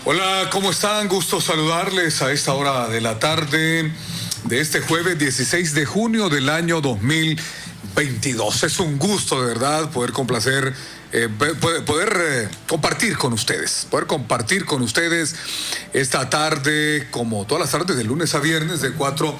Hola, ¿cómo están? Gusto saludarles a esta hora de la tarde de este jueves 16 de junio del año 2022. Es un gusto, de verdad, poder complacer, poder compartir con ustedes, esta tarde, como todas las tardes, de lunes a viernes, de 4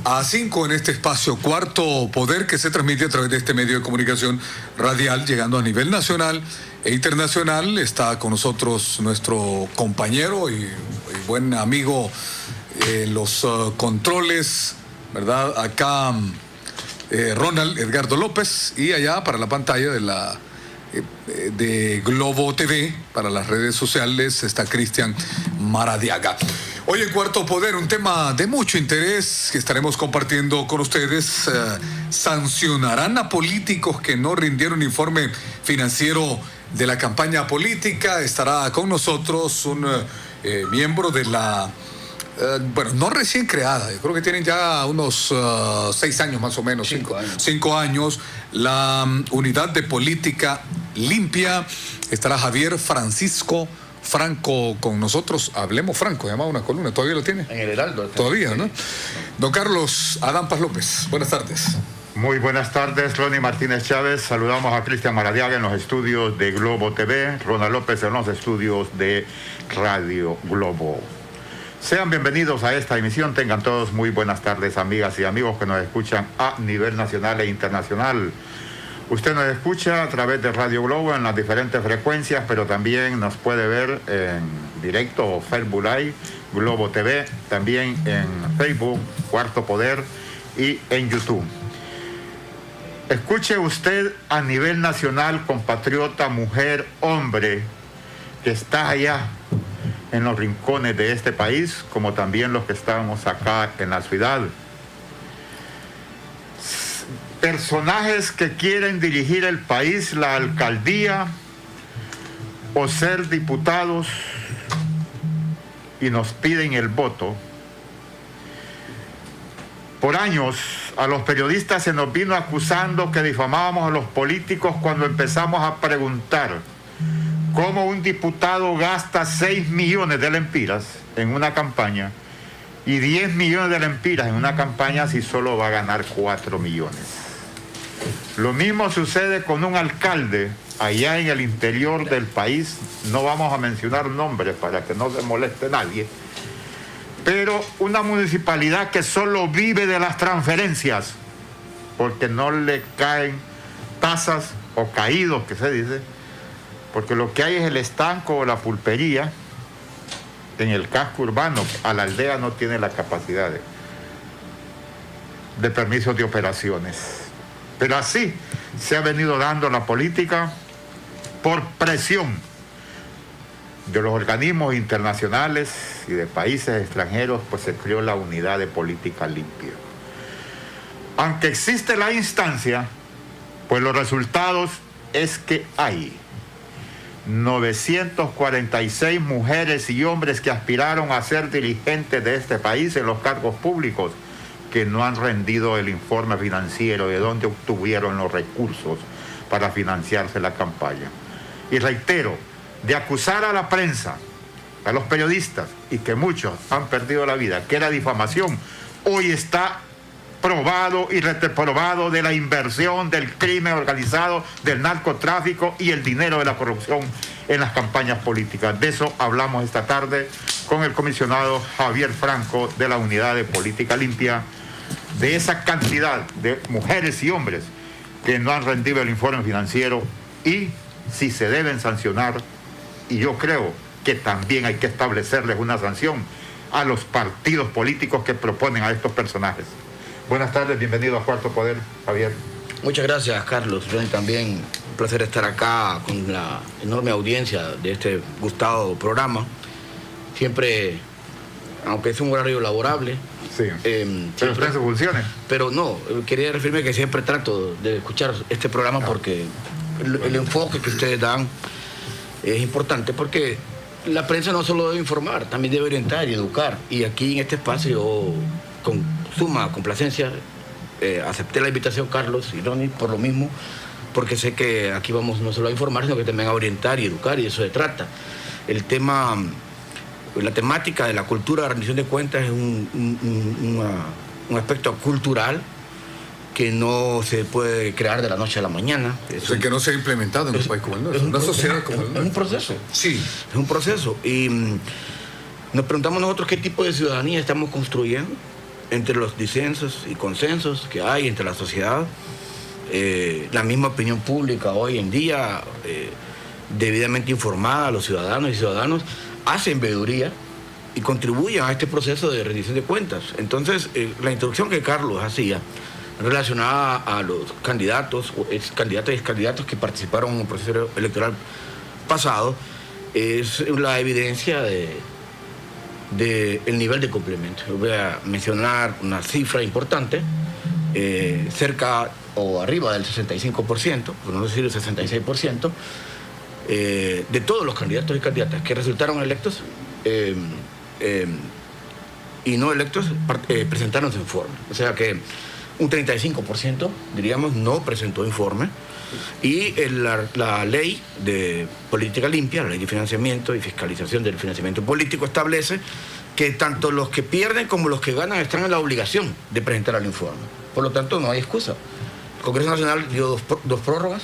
a 5 en este espacio Cuarto Poder, que se transmite a través de este medio de comunicación radial, llegando a nivel nacional e internacional. Está con nosotros nuestro compañero y buen amigo los controles, ¿verdad? Acá Ronald Edgardo López, y allá para la pantalla de Globo TV, para las redes sociales, está Cristian Maradiaga. Hoy en Cuarto Poder, un tema de mucho interés que estaremos compartiendo con ustedes. ¿Sancionarán a políticos que no rindieron informe financiero de la campaña política? Estará con nosotros un miembro de la, no recién creada, yo creo que tienen ya unos 6 años más o menos, 5 años, la Unidad de Política Limpia. Estará Javier Francisco Franco con nosotros. Hablemos Franco, llamaba una columna, ¿todavía lo tiene? En el Heraldo. Todavía, ¿no? Don Carlos Adán Paz López, buenas tardes. Muy buenas tardes, Ronnie Martínez Chávez. Saludamos a Cristian Maradiaga en los estudios de Globo TV, Ronald López en los estudios de Radio Globo. Sean bienvenidos a esta emisión. Tengan todos muy buenas tardes, amigas y amigos que nos escuchan a nivel nacional e internacional. Usted nos escucha a través de Radio Globo en las diferentes frecuencias, pero también nos puede ver en directo o Facebook Live, Globo TV, también en Facebook, Cuarto Poder, y en YouTube. Escuche usted a nivel nacional, compatriota, mujer, hombre, que está allá en los rincones de este país, como también los que estamos acá en la ciudad. Personajes que quieren dirigir el país, la alcaldía o ser diputados y nos piden el voto. Por años a los periodistas se nos vino acusando que difamábamos a los políticos cuando empezamos a preguntar cómo un diputado gasta 6 millones de lempiras en una campaña y 10 millones de lempiras en una campaña si solo va a ganar 4 millones. Lo mismo sucede con un alcalde allá en el interior del país. No vamos a mencionar nombres para que no se moleste nadie, pero una municipalidad que solo vive de las transferencias porque no le caen tasas o caídos, que se dice, porque lo que hay es el estanco o la pulpería en el casco urbano. A la aldea no tiene la capacidad de permisos de operaciones. Pero así se ha venido dando la política por presión de los organismos internacionales y de países extranjeros, pues se creó la Unidad de Política Limpia. Aunque existe la instancia, pues los resultados es que hay 946 mujeres y hombres que aspiraron a ser dirigentes de este país en los cargos públicos, que no han rendido el informe financiero de dónde obtuvieron los recursos para financiarse la campaña. Y reitero, de acusar a la prensa, a los periodistas, y que muchos han perdido la vida, que era difamación, hoy está probado y reprobado de la inversión del crimen organizado, del narcotráfico y el dinero de la corrupción en las campañas políticas. De eso hablamos esta tarde con el comisionado Javier Franco de la Unidad de Política Limpia, de esa cantidad de mujeres y hombres que no han rendido el informe financiero y si se deben sancionar, y yo creo que también hay que establecerles una sanción a los partidos políticos que proponen a estos personajes. Buenas tardes, bienvenido a Cuarto Poder, Javier. Muchas gracias, Carlos. También un placer estar acá con la enorme audiencia de este gustado programa. Siempre, aunque es un horario laborable. Sí, pero usted en sus funciones. Pero no, quería referirme que siempre trato de escuchar este programa porque el enfoque que ustedes dan es importante, porque la prensa no solo debe informar, también debe orientar y educar. Y aquí en este espacio yo, con suma complacencia, acepté la invitación, Carlos y Ronnie, por lo mismo, porque sé que aquí vamos no solo a informar, sino que también a orientar y educar, y de eso se trata. El tema la temática de la cultura de rendición de cuentas es un aspecto cultural que no se puede crear de la noche a la mañana. O sea, que no se ha implementado en un país como el nuestro, en una sociedad como el nuestro. Es un proceso. Sí. Es un proceso. Y nos preguntamos nosotros qué tipo de ciudadanía estamos construyendo entre los disensos y consensos que hay entre la sociedad. La misma opinión pública hoy en día, debidamente informada a los ciudadanos y ciudadanos, hacen veeduría y contribuyen a este proceso de rendición de cuentas. Entonces, la introducción que Carlos hacía relacionada a los candidatos, candidatas y candidatos que participaron en el proceso electoral pasado, es la evidencia de el nivel de complemento. Yo voy a mencionar una cifra importante, cerca o arriba del 65%, por no decir el 66%, de todos los candidatos y candidatas que resultaron electos y no electos presentaron su informe. O sea que un 35%, diríamos, no presentó informe. Y la ley de política limpia, la ley de financiamiento y fiscalización del financiamiento político, establece que tanto los que pierden como los que ganan están en la obligación de presentar el informe. Por lo tanto, no hay excusa. El Congreso Nacional dio dos prórrogas,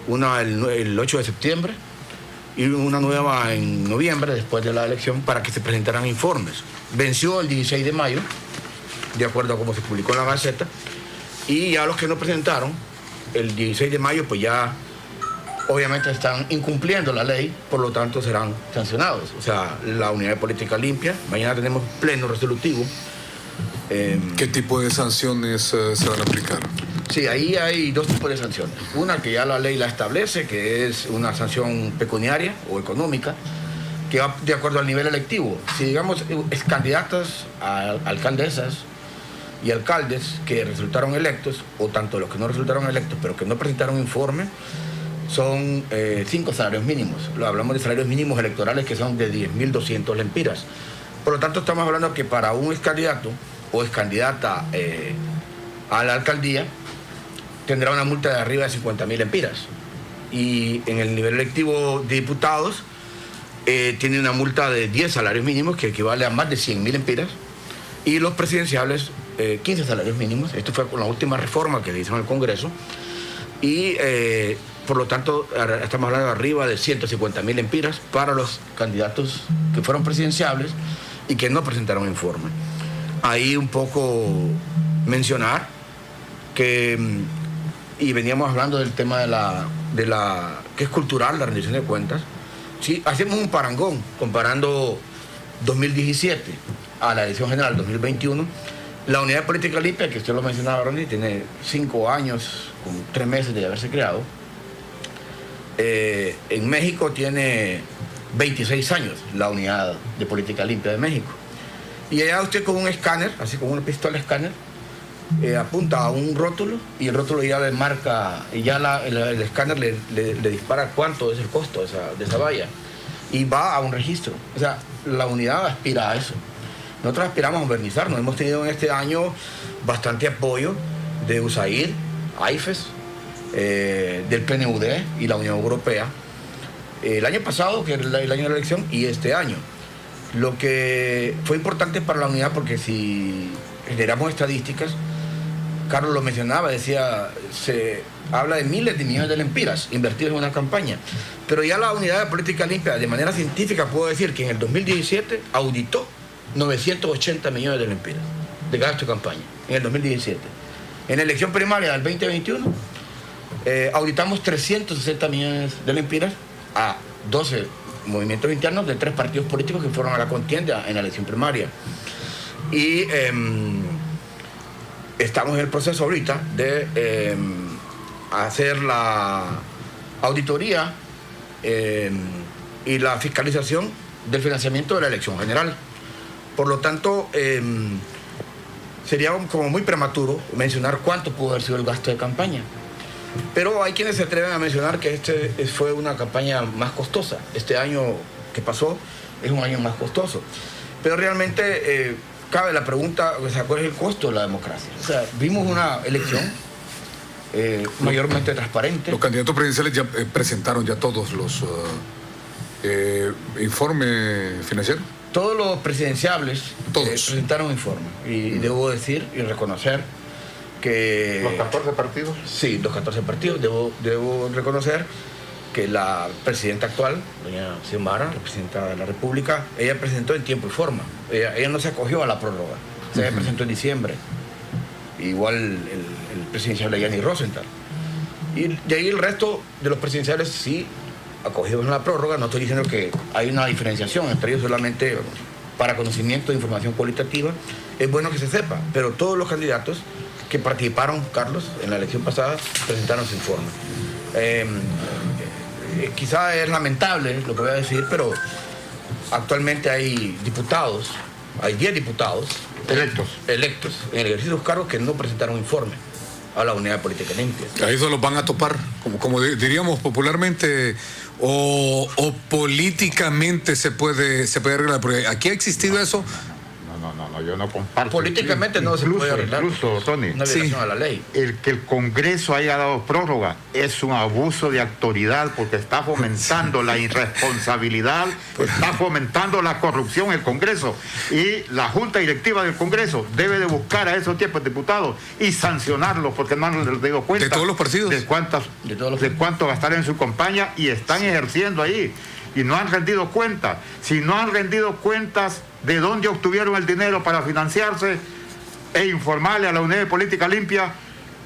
una el 8 de septiembre y una nueva en noviembre, después de la elección, para que se presentaran informes. Venció el 16 de mayo, de acuerdo a cómo se publicó en la Gaceta, y ya los que no presentaron el 16 de mayo, pues ya obviamente están incumpliendo la ley, por lo tanto serán sancionados. O sea, la unidad de política limpia, mañana tenemos pleno resolutivo. ¿Qué tipo de sanciones se van a aplicar? Sí, ahí hay dos tipos de sanciones. Una que ya la ley la establece, que es una sanción pecuniaria o económica, que va de acuerdo al nivel electivo. Si, digamos, es candidatas a alcaldesas y alcaldes que resultaron electos, o tanto los que no resultaron electos, pero que no presentaron informe, son 5 salarios mínimos. Hablamos de salarios mínimos electorales que son de 10.200 lempiras. Por lo tanto, estamos hablando que para un excandidato o excandidata a la alcaldía tendrá una multa de arriba de 50.000 lempiras. Y en el nivel electivo de diputados tiene una multa de 10 salarios mínimos, que equivale a más de 100.000 lempiras. Y los presidenciables, 15 salarios mínimos. Esto fue con la última reforma que se hizo en el Congreso. Y por lo tanto, estamos hablando de arriba de 150.000 lempiras para los candidatos que fueron presidenciables y que no presentaron informe. Ahí un poco mencionar que, y veníamos hablando del tema de la que es cultural, la rendición de cuentas. Sí, hacemos un parangón comparando 2017 a la elección general 2021. La unidad de política limpia, que usted lo mencionaba, Ronnie, tiene 5 años con 3 meses de haberse creado. En México tiene 26 años la unidad de política limpia de México. Y allá usted con un escáner, así como una pistola escáner, apunta a un rótulo y el rótulo ya le marca, y ya el escáner le dispara cuánto es el costo de esa valla. Y va a un registro. O sea, la unidad aspira a eso. Nosotros aspiramos a modernizarnos. Hemos tenido en este año bastante apoyo de USAID, AIFES, del PNUD y la Unión Europea. El año pasado, que era el año de la elección, y este año. Lo que fue importante para la unidad, porque si generamos estadísticas, Carlos lo mencionaba, decía, se habla de miles de millones de lempiras invertidos en una campaña. Pero ya la unidad de política limpia, de manera científica, puedo decir que en el 2017 auditó 980 millones de lempiras de gasto de campaña, en el 2017. En la elección primaria del 2021, auditamos 360 millones de lempiras a 12 movimientos internos de 3 partidos políticos que fueron a la contienda en la elección primaria. Y estamos en el proceso ahorita de hacer la auditoría y la fiscalización del financiamiento de la elección general. Por lo tanto, sería como muy prematuro mencionar cuánto pudo haber sido el gasto de campaña. Pero hay quienes se atreven a mencionar que fue una campaña más costosa. Este año que pasó es un año más costoso. Pero realmente cabe la pregunta, o sea, ¿cuál es el costo de la democracia? O sea, vimos una elección mayormente transparente. Los candidatos presidenciales ya presentaron ya todos informe financiero. Todos los presidenciables presentaron informe. Y debo decir y reconocer que... ¿Los 14 partidos? Sí, los 14 partidos. Debo reconocer que la presidenta actual, doña Xiomara, la presidenta de la República, ella presentó en tiempo y forma. Ella no se acogió a la prórroga. O sea, ella presentó en diciembre. Igual el presidencial de Yanni Rosenthal. Y de ahí el resto de los presidenciales sí acogidos en la prórroga. No estoy diciendo que hay una diferenciación entre ellos, solamente para conocimiento de información cualitativa. Es bueno que se sepa, pero todos los candidatos que participaron, Carlos, en la elección pasada, presentaron su informe. Quizá es lamentable lo que voy a decir, pero actualmente hay diputados, hay 10 diputados electos en el ejercicio de sus cargos que no presentaron informe a la Unidad de Política Limpia. Ahí se los van a topar, como diríamos popularmente, o políticamente se puede arreglar, porque aquí ha existido eso. No, yo no comparto. Políticamente no se puede arreglar. Incluso, Tony, una violación a la ley. El que el Congreso haya dado prórroga es un abuso de autoridad porque está fomentando la irresponsabilidad, está fomentando la corrupción el Congreso. Y la Junta Directiva del Congreso debe de buscar a esos tiempos diputados y sancionarlos porque no han dado cuenta de todos los partidos, de cuánto gastaron en su campaña y están ejerciendo ahí. Y no han rendido cuentas. Si no han rendido cuentas de dónde obtuvieron el dinero para financiarse e informarle a la Unidad de Política Limpia,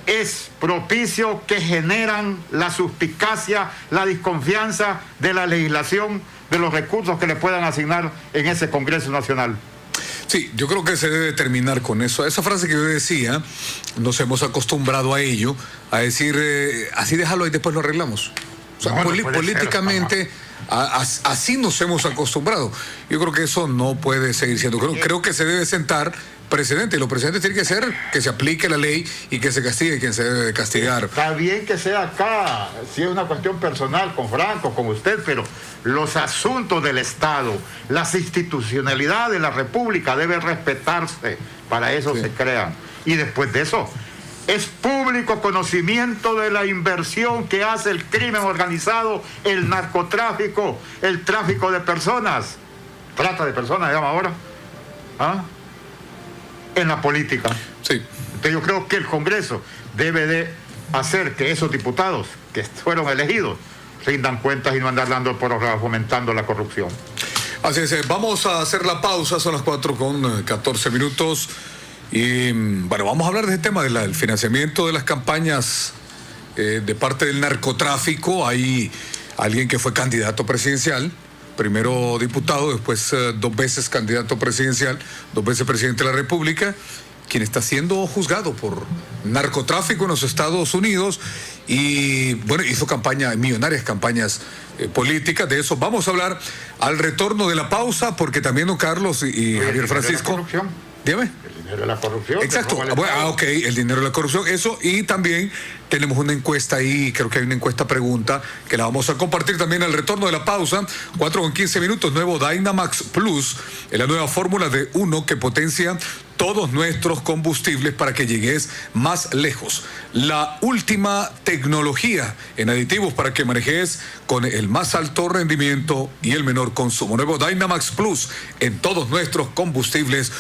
es propicio que generan la suspicacia, la desconfianza de la legislación, de los recursos que le puedan asignar en ese Congreso Nacional. Sí, yo creo que se debe terminar con eso. Esa frase que yo decía, nos hemos acostumbrado a ello, a decir, así déjalo y después lo arreglamos. O sea, políticamente... Así nos hemos acostumbrado. Yo creo que eso no puede seguir siendo. Creo que se debe sentar presidente, y los presidentes tienen que ser que se aplique la ley y que se castigue quien se debe castigar. Está bien que sea acá, si es una cuestión personal con Franco, con usted, pero los asuntos del Estado, las institucionalidades de la República deben respetarse, para eso se crean. Y después de eso, es público conocimiento de la inversión que hace el crimen organizado, el narcotráfico, el tráfico de personas, trata de personas, se llama ahora, en la política. Sí. Entonces yo creo que el Congreso debe de hacer que esos diputados que fueron elegidos rindan cuentas y no andar dando por fomentando la corrupción. Así es, vamos a hacer la pausa, son las 4:14. Y bueno, vamos a hablar de este tema del financiamiento de las campañas de parte del narcotráfico. Hay alguien que fue candidato presidencial, primero diputado, después 2 veces candidato presidencial, 2 veces presidente de la República, quien está siendo juzgado por narcotráfico en los Estados Unidos y bueno, hizo millonarias campañas políticas. De eso vamos a hablar al retorno de la pausa, porque también don Carlos y Javier Francisco... Dígame. El dinero de la corrupción. Exacto. Ok, el dinero de la corrupción, eso, y también tenemos una encuesta ahí, creo que hay una encuesta pregunta que la vamos a compartir también al retorno de la pausa. 4:15, nuevo Dynamax Plus, es la nueva fórmula de uno que potencia todos nuestros combustibles para que llegues más lejos. La última tecnología en aditivos para que manejes con el más alto rendimiento y el menor consumo. Nuevo Dynamax Plus en todos nuestros combustibles.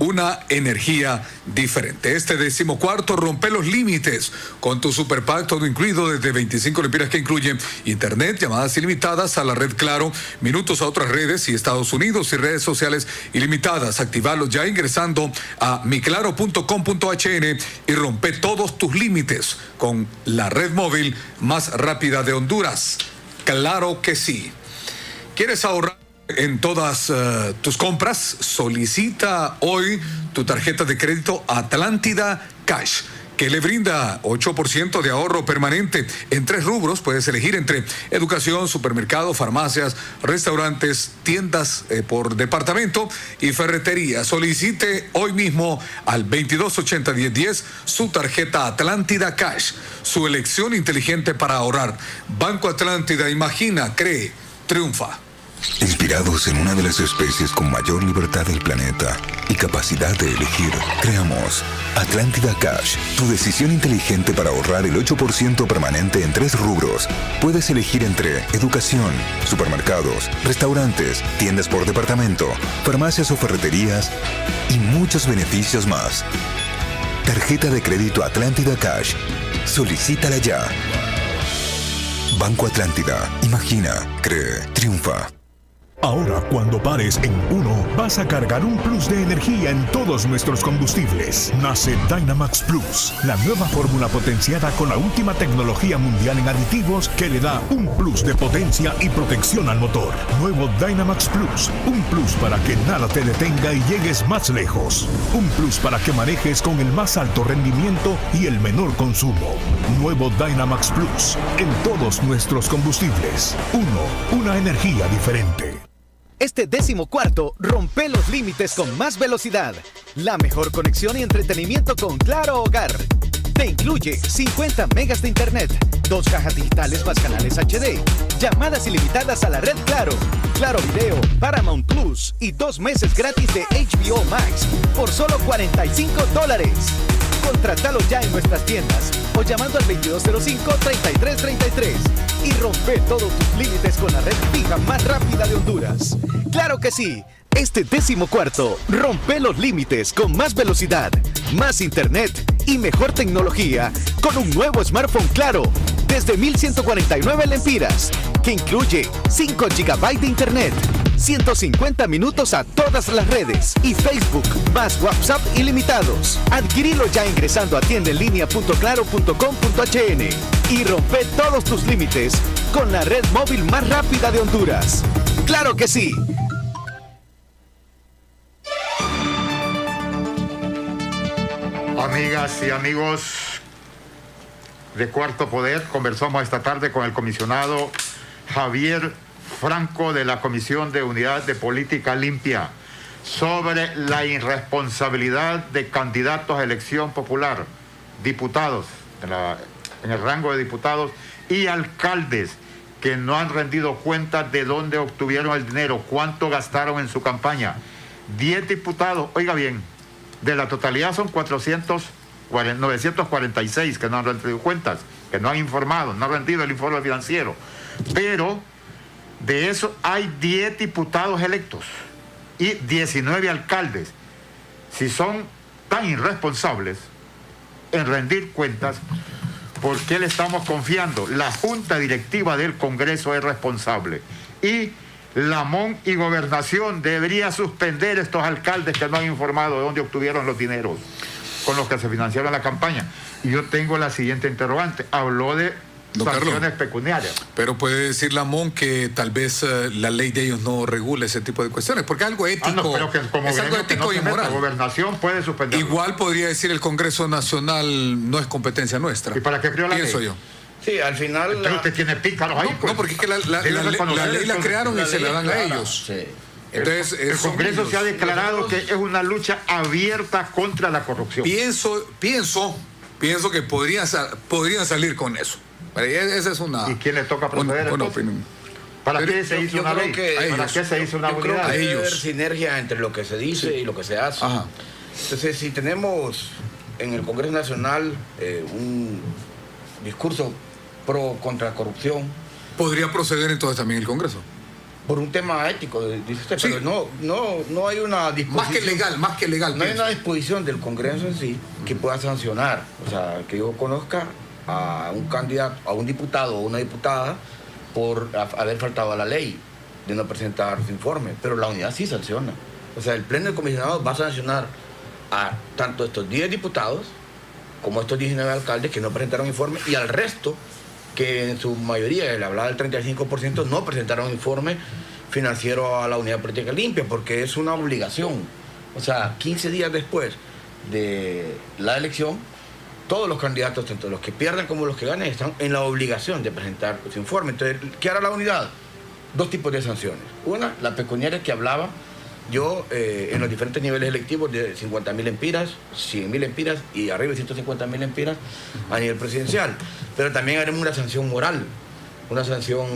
Una energía diferente. Este 14º rompe los límites con tu Super Pack, todo incluido desde 25 lempiras, que incluye internet, llamadas ilimitadas a la red Claro, minutos a otras redes y Estados Unidos y redes sociales ilimitadas. Activalos ya ingresando a miclaro.com.hn y rompe todos tus límites con la red móvil más rápida de Honduras. Claro que sí. ¿Quieres ahorrar en todas tus compras? Solicita hoy tu tarjeta de crédito Atlántida Cash, que le brinda 8% de ahorro permanente en 3 rubros. Puedes elegir entre educación, supermercados, farmacias, restaurantes, tiendas por departamento y ferretería. Solicite hoy mismo al 2280-1010 su tarjeta Atlántida Cash, su elección inteligente para ahorrar. Banco Atlántida, imagina, cree, triunfa. Inspirados en una de las especies con mayor libertad del planeta y capacidad de elegir, creamos Atlántida Cash, tu decisión inteligente para ahorrar el 8% permanente en 3 rubros. Puedes elegir entre educación, supermercados, restaurantes, tiendas por departamento, farmacias o ferreterías y muchos beneficios más. Tarjeta de crédito Atlántida Cash. Solicítala ya. Banco Atlántida. Imagina, cree, triunfa. Ahora, cuando pares en Uno, vas a cargar un plus de energía en todos nuestros combustibles. Nace Dynamax Plus, la nueva fórmula potenciada con la última tecnología mundial en aditivos que le da un plus de potencia y protección al motor. Nuevo Dynamax Plus, un plus para que nada te detenga y llegues más lejos. Un plus para que manejes con el más alto rendimiento y el menor consumo. Nuevo Dynamax Plus, en todos nuestros combustibles. Uno, una energía diferente. Este 14º rompe los límites con más velocidad. La mejor conexión y entretenimiento con Claro Hogar. Te incluye 50 megas de internet, 2 cajas digitales más canales HD, llamadas ilimitadas a la red Claro, Claro Video, Paramount Plus y 2 meses gratis de HBO Max por solo $45. Contrátalo ya en nuestras tiendas o llamando al 2205-3333 y rompe todos tus límites con la red fija más rápida de Honduras. ¡Claro que sí! Este 14º rompe los límites con más velocidad, más internet y mejor tecnología con un nuevo smartphone Claro desde 1,149 lempiras que incluye 5 GB de internet, 150 minutos a todas las redes y Facebook más WhatsApp ilimitados. Adquirilo ya ingresando a tiendaenlinea.claro.com.hn y rompe todos tus límites con la red móvil más rápida de Honduras. ¡Claro que sí! Amigas y amigos de Cuarto Poder, conversamos esta tarde con el comisionado Javier Franco de la Comisión de Unidad de Política Limpia sobre la irresponsabilidad de candidatos a elección popular, diputados, en el rango de diputados y alcaldes que no han rendido cuentas de dónde obtuvieron el dinero, cuánto gastaron en su campaña. 10 diputados, oiga bien, de la totalidad son 946 que no han rendido cuentas, que no han informado, no han rendido el informe financiero. Pero de eso hay 10 diputados electos y 19 alcaldes. Si son tan irresponsables en rendir cuentas, ¿por qué le estamos confiando? La Junta Directiva del Congreso es responsable y la MON y Gobernación debería suspender estos alcaldes que no han informado de dónde obtuvieron los dineros con los que se financiaron la campaña. Y yo tengo la siguiente interrogante. Habló de sanciones pecuniarias. Pero puede decir la MON que tal vez la ley de ellos no regule ese tipo de cuestiones, porque es algo ético. No, pero que como es algo ético y moral. La Gobernación puede suspender. Igual podría decir el Congreso Nacional no es competencia nuestra. ¿Y para qué creó la ley? Pienso yo. Sí, al final... Entonces usted tiene pícaros ahí. No, porque es que la ley la crearon y se la dan a ellos. Sí. Entonces, el Congreso se ha declarado que es una lucha abierta contra la corrupción. Pienso que podrían salir con eso. Esa es una... ¿Y quién le toca proceder? ¿Para qué se hizo una ley? ¿Para qué se hizo una unidad? Hay que haber sinergia entre lo que se dice y lo que se hace. Ajá. Entonces, si tenemos en el Congreso Nacional un discurso contra corrupción... Podría proceder entonces también el Congreso. Por un tema ético, dice usted, sí. Pero no hay una disposición... Más que legal. No hay una disposición del Congreso en sí que pueda sancionar. O sea, que yo conozca a un candidato, a un diputado o una diputada por haber faltado a la ley de no presentar su informe. Pero la unidad sí sanciona. O sea, el Pleno del Comisionado va a sancionar a tanto estos 10 diputados como estos 19 alcaldes que no presentaron informe y al resto que en su mayoría, él hablaba del 35%, no presentaron informe financiero a la Unidad de Política Limpia, porque es una obligación. O sea, 15 días después de la elección, todos los candidatos, tanto los que pierdan como los que ganen, están en la obligación de presentar su informe. Entonces, ¿qué hará la unidad? 2 tipos de sanciones. Una, la pecuniaria que hablaba yo en los diferentes niveles electivos de 50.000 lempiras, 100.000 lempiras y arriba de 150.000 lempiras a nivel presidencial. Pero también haremos una sanción moral, una sanción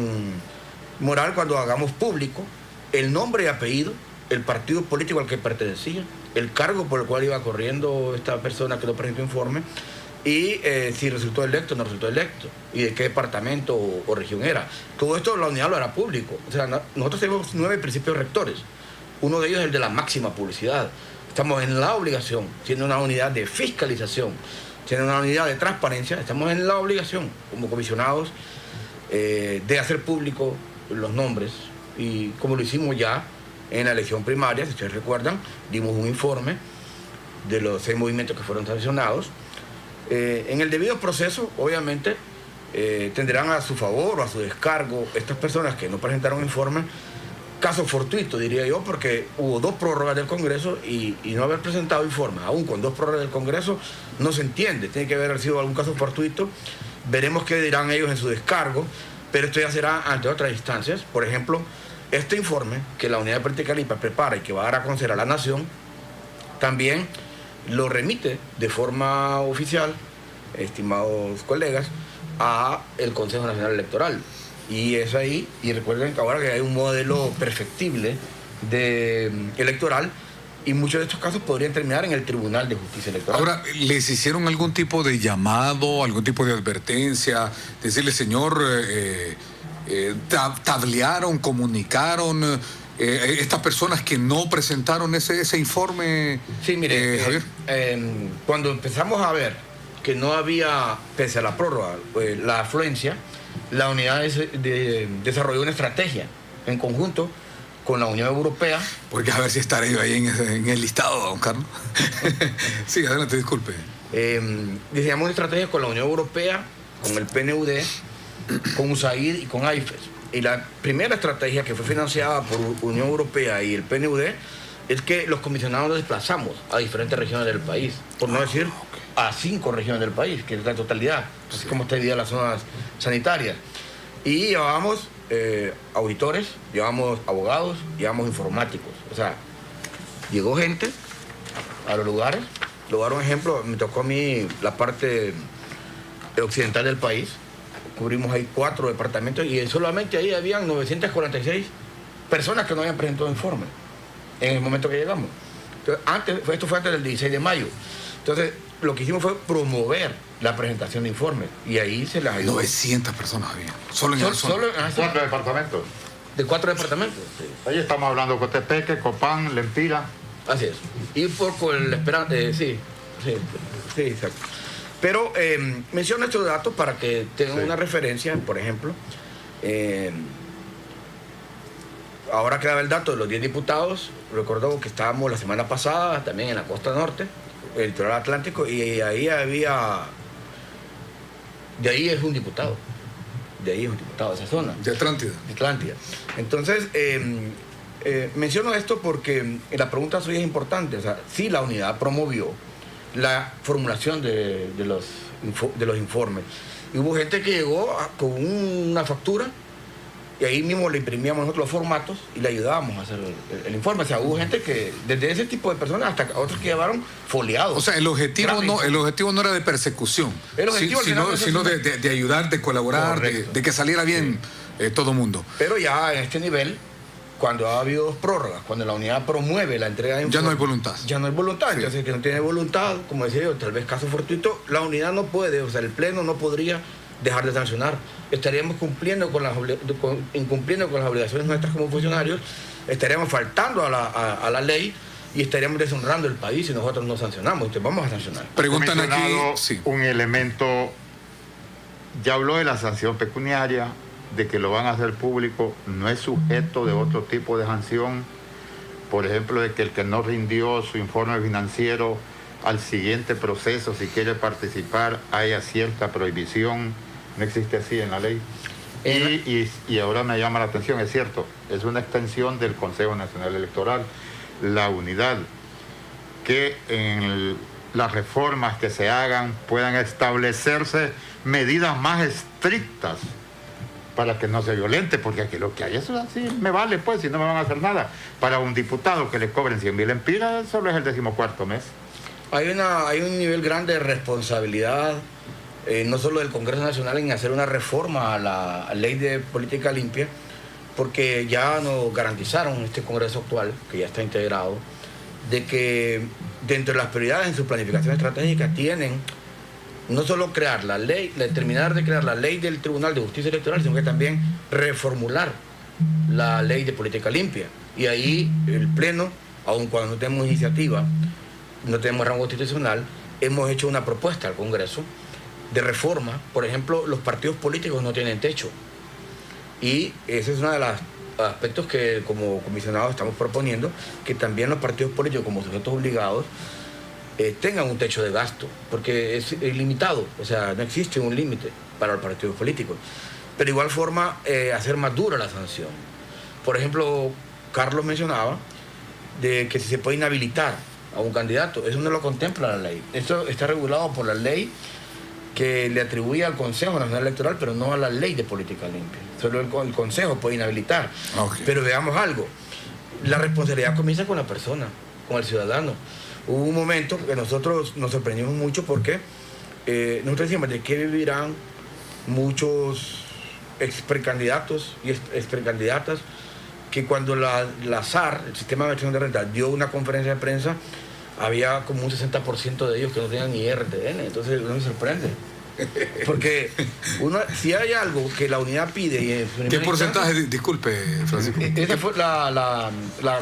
moral cuando hagamos público el nombre y apellido, el partido político al que pertenecía, el cargo por el cual iba corriendo esta persona que no presentó informe, y si resultó electo o no resultó electo, y de qué departamento o región era. Todo esto la unidad lo hará público. O sea, nosotros tenemos 9 principios rectores. Uno de ellos es el de la máxima publicidad. Estamos en la obligación, siendo una unidad de fiscalización, siendo una unidad de transparencia, estamos en la obligación, como comisionados, de hacer público los nombres. Y como lo hicimos ya en la elección primaria, si ustedes recuerdan, dimos un informe de los 6 movimientos que fueron sancionados. En el debido proceso, obviamente, tendrán a su favor o a su descargo estas personas que no presentaron informe. Caso fortuito, diría yo, porque hubo 2 prórrogas del Congreso y no haber presentado informe, aún con 2 prórrogas del Congreso, no se entiende. Tiene que haber sido algún caso fortuito. Veremos qué dirán ellos en su descargo, pero esto ya será ante otras instancias. Por ejemplo, este informe que la Unidad de Política Limpia prepara y que va a dar a conocer a la Nación, también lo remite de forma oficial, estimados colegas, a el Consejo Nacional Electoral. Y es ahí, y recuerden que ahora que hay un modelo perfectible electoral, y muchos de estos casos podrían terminar en el Tribunal de Justicia Electoral. Ahora, ¿les hicieron algún tipo de llamado, algún tipo de advertencia? Decirle, señor, tablearon, comunicaron... estas personas que no presentaron ese informe. Sí, mire, Javier. Cuando empezamos a ver que no había, pese a la prórroga, la afluencia, la unidad desarrolló una estrategia en conjunto con la Unión Europea. Porque a ver si estaré yo ahí en el listado, don Carlos. Sí, adelante, disculpe. Diseñamos una estrategia con la Unión Europea, con el PNUD, con USAID y con AIFES. Y la primera estrategia que fue financiada por Unión Europea y el PNUD es que los comisionados nos desplazamos a diferentes regiones del país, por no decir a 5 regiones del país, que es la totalidad, así como está dividida las zonas sanitarias. Y llevábamos auditores, llevamos abogados, llevamos informáticos. O sea, llegó gente a los lugares. Le voy a dar un ejemplo, me tocó a mí la parte occidental del país. Cubrimos ahí 4 departamentos y solamente ahí habían 946 personas que no habían presentado informe en el momento que llegamos. Entonces, esto fue antes del 16 de mayo. Entonces, lo que hicimos fue promover la presentación de informes y ahí se las ayudó. 900 personas había. Solo en solo 4 departamentos. De 4 departamentos. Sí. Ahí estamos hablando de Cotepeque, Copán, Lempira. Así es. Y por el Esperante, sí, exacto. Pero menciono estos datos para que tengan una referencia. Por ejemplo, ahora que daba el dato de los 10 diputados, recuerdo que estábamos la semana pasada también en la costa norte, el litoral atlántico, y ahí había... De ahí es un diputado. De ahí es un diputado de esa zona. De Atlántida. De Atlántida. Entonces, menciono esto porque la pregunta suya es importante. O sea, sí, la unidad promovió la formulación de los informes. Y hubo gente que llegó con una factura y ahí mismo le imprimíamos nosotros los formatos y le ayudábamos a hacer el informe. O sea, hubo gente que, desde ese tipo de personas hasta otros que llevaron foliados. O sea, el objetivo no era de persecución, sino de ayudar, de colaborar, de que saliera bien todo mundo. Pero ya en este nivel, cuando ha habido 2 prórrogas, cuando la unidad promueve la entrega de informes, ya no hay voluntad. Ya no hay voluntad. Sí. Entonces, el que no tiene voluntad, como decía yo, tal vez caso fortuito, la unidad no puede, o sea, el Pleno no podría dejar de sancionar. Estaríamos incumpliendo con las obligaciones nuestras como funcionarios, estaríamos faltando a la ley y estaríamos deshonrando el país si nosotros no sancionamos. Entonces vamos a sancionar. Preguntan aquí... Sí. Un elemento, ya habló de la sanción pecuniaria, de que lo van a hacer público, no es sujeto de otro tipo de sanción, por ejemplo, de que el que no rindió su informe financiero al siguiente proceso, si quiere participar, haya cierta prohibición. No existe así en la ley. Y ahora me llama la atención, es cierto, es una extensión del Consejo Nacional Electoral, la unidad, que en las reformas que se hagan puedan establecerse medidas más estrictas para que no se violente, porque aquí lo que hay es así, me vale pues, si no me van a hacer nada. Para un diputado que le cobren 100,000 empiras, solo es el 14º mes. Hay un nivel grande de responsabilidad, no solo del Congreso Nacional, en hacer una reforma a la ley de política limpia, porque ya nos garantizaron en este Congreso actual, que ya está integrado, de que dentro de las prioridades en su planificación estratégica tienen no solo crear la ley, terminar de crear la ley del Tribunal de Justicia Electoral, sino que también reformular la ley de política limpia. Y ahí el Pleno, aun cuando no tenemos iniciativa, no tenemos rango constitucional, hemos hecho una propuesta al Congreso de reforma. Por ejemplo, los partidos políticos no tienen techo. Y ese es uno de los aspectos que como comisionados estamos proponiendo, que también los partidos políticos como sujetos obligados tengan un techo de gasto, porque es ilimitado, o sea, no existe un límite para los partidos políticos. Pero de igual forma, hacer más dura la sanción. Por ejemplo, Carlos mencionaba de que si se puede inhabilitar a un candidato, eso no lo contempla la ley. Eso está regulado por la ley que le atribuye al Consejo Nacional Electoral, pero no a la ley de política limpia. Solo el Consejo puede inhabilitar. Okay. Pero veamos algo, la responsabilidad comienza con la persona, con el ciudadano. Hubo un momento que nosotros nos sorprendimos mucho porque nosotros decíamos de qué vivirán muchos exprecandidatos y exprecandidatas que cuando la SAR, el Sistema de Administración de Renta, dio una conferencia de prensa, había como un 60% de ellos que no tenían ni RTN. Entonces uno se sorprende. Porque si hay algo que la unidad pide... ¿Qué porcentaje? Disculpe, Francisco. Esa fue la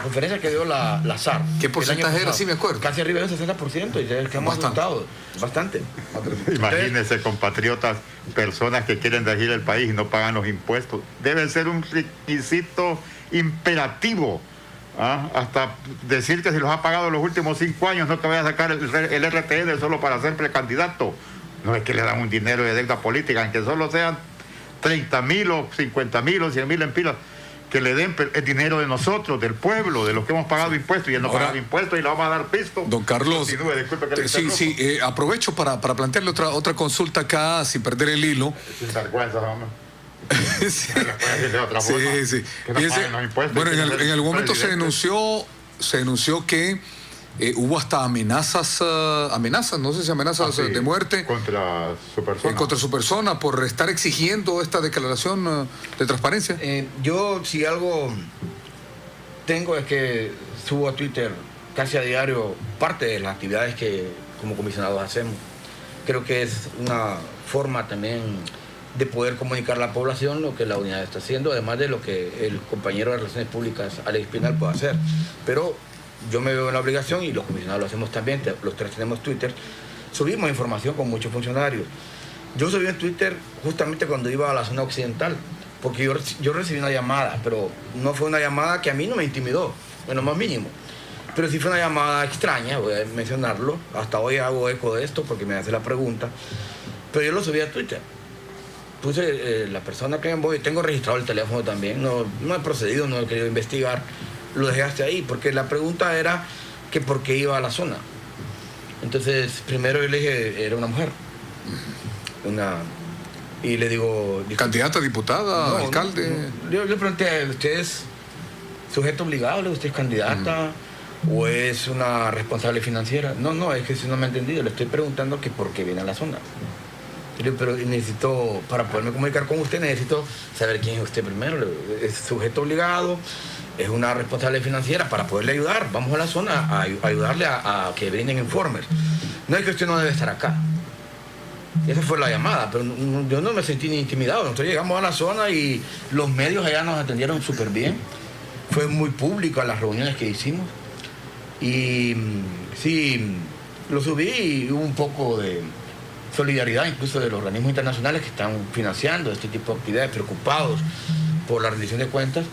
conferencia que dio la SAR. ¿Qué porcentaje era? Sí, me acuerdo. Casi arriba del 60%, y ya quedamos asustados. Bastante. Imagínense, compatriotas, personas que quieren regir el país y no pagan los impuestos. Debe ser un requisito imperativo. Hasta decir que si los ha pagado los últimos 5 años no te vaya a sacar el RTN solo para ser precandidato. No es que le dan un dinero de deuda política, aunque solo sean 30.000 o 50.000 o 100.000 empiras, que le den el dinero de nosotros, del pueblo, de los que hemos pagado impuestos, y él no paga impuestos y le vamos a dar pisto. Don Carlos, continúe, disculpe que le sí, aprovecho para plantearle otra consulta acá, sin perder el hilo. Sin vergüenza, hombre. Sí. Sí. Bueno, en algún momento se denunció que hubo hasta amenazas, no sé si amenazas de muerte contra su persona. Por estar exigiendo esta declaración de transparencia. Yo, si algo tengo, es que subo a Twitter casi a diario parte de las actividades que como comisionados hacemos. Creo que es una forma también de poder comunicar a la población lo que la unidad está haciendo, además de lo que el compañero de Relaciones Públicas, Alex Pinal, puede hacer. Pero yo me veo en la obligación, y los comisionados lo hacemos también, los tres tenemos Twitter, subimos información con muchos funcionarios. Yo subí en Twitter justamente cuando iba a la zona occidental, porque yo recibí una llamada, pero no fue una llamada que a mí no me intimidó, en lo más mínimo. Pero sí fue una llamada extraña, voy a mencionarlo, hasta hoy hago eco de esto porque me hace la pregunta, pero yo lo subí a Twitter. Puse la persona que me voy, tengo registrado el teléfono también, no he procedido, no he querido investigar, lo dejé hasta ahí, porque la pregunta era que por qué iba a la zona. Entonces, primero yo le dije, era una mujer. Y le digo... ¿Candidata, diputada, alcalde? Yo le pregunté, ¿usted es sujeto obligado? ¿Usted es candidata? ¿O es una responsable financiera? No, es que si no me ha entendido, le estoy preguntando que por qué viene a la zona. Pero necesito, para poderme comunicar con usted, necesito saber quién es usted primero. ¿Es sujeto obligado? ¿Es una responsable financiera? Para poderle ayudar, vamos a la zona a ayudarle a que brinden informes. No es que usted no debe estar acá. Esa fue la llamada, pero yo no me sentí ni intimidado. Nosotros llegamos a la zona y los medios allá nos atendieron súper bien. Fue muy público las reuniones que hicimos. Y sí, lo subí y hubo un poco de solidaridad incluso de los organismos internacionales que están financiando este tipo de actividades, preocupados por la rendición de cuentas.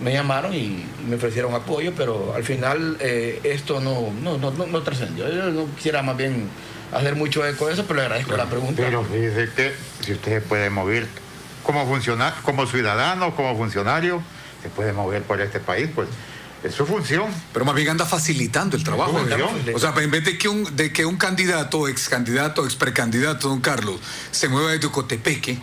Me llamaron y me ofrecieron apoyo, pero al final esto no trascendió. Yo no quisiera más bien hacer mucho eco de eso, pero le agradezco la pregunta. Pero fíjese que si usted se puede mover como ciudadano, como funcionario, se puede mover por este país, pues es su función. Pero más bien anda facilitando el trabajo. O sea, en vez de que un candidato, excandidato, exprecandidato, don Carlos, se mueva de Ocotepeque,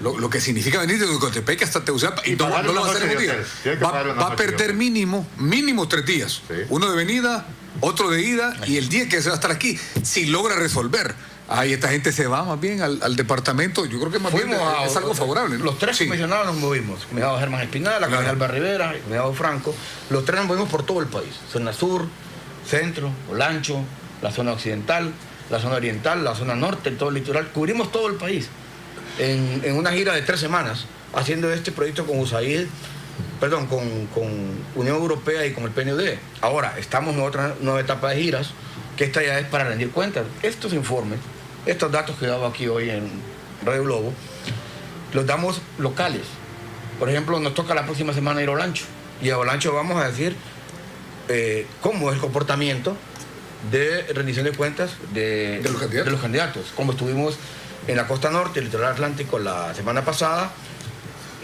lo que significa venir de Ocotepeque hasta Tegucigalpa, y no lo va a hacer en un día. Va a perder mínimo 3 días. Sí. Uno de venida, otro de ida, y el día que se va a estar aquí, si logra resolver Ahí esta gente se va más bien al departamento. Yo creo que más bien es algo favorable, ¿no? Los tres comisionados nos movimos. Comisionado Germán Espinal, la comisionada Alba Rivera, el comisionado Franco. Los tres nos movimos por todo el país. Zona sur, centro, Olancho, la zona occidental, la zona oriental, la zona norte, todo el litoral. Cubrimos todo el país en una gira de 3 semanas, haciendo este proyecto con USAID, con Unión Europea y con el PNUD. Ahora, estamos en otra nueva etapa de giras, que esta ya es para rendir cuentas. Estos informes, estos datos que he dado aquí hoy en Radio Globo, los damos locales. Por ejemplo, nos toca la próxima semana ir a Olancho. Y a Olancho vamos a decir cómo es el comportamiento de rendición de cuentas de los candidatos. Como estuvimos en la costa norte, el litoral atlántico, la semana pasada,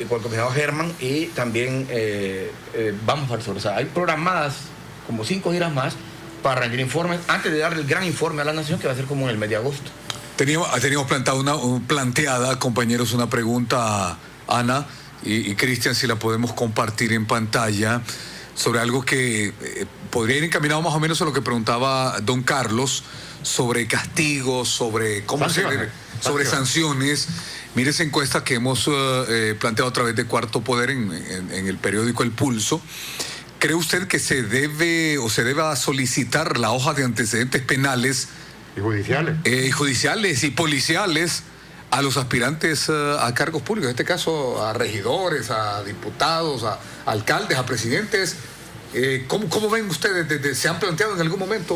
con el comisionado Germán, y también vamos para el sur. O sea, hay programadas como 5 giras más para rendir informes antes de dar el gran informe a la nación, que va a ser como en el mes de agosto. Teníamos planteada, compañeros, una pregunta, Ana y Cristian, si la podemos compartir en pantalla, sobre algo que podría ir encaminado más o menos a lo que preguntaba don Carlos, sobre castigos, sobre cómo sobre sanciones. Mire esa encuesta que hemos planteado a través de Cuarto Poder en el periódico El Pulso. ¿Cree usted que se deba solicitar la hoja de antecedentes penales y judiciales y policiales a los aspirantes a cargos públicos? En este caso, a regidores, a diputados, a alcaldes, a presidentes. ¿Cómo ven ustedes? ¿Se han planteado en algún momento?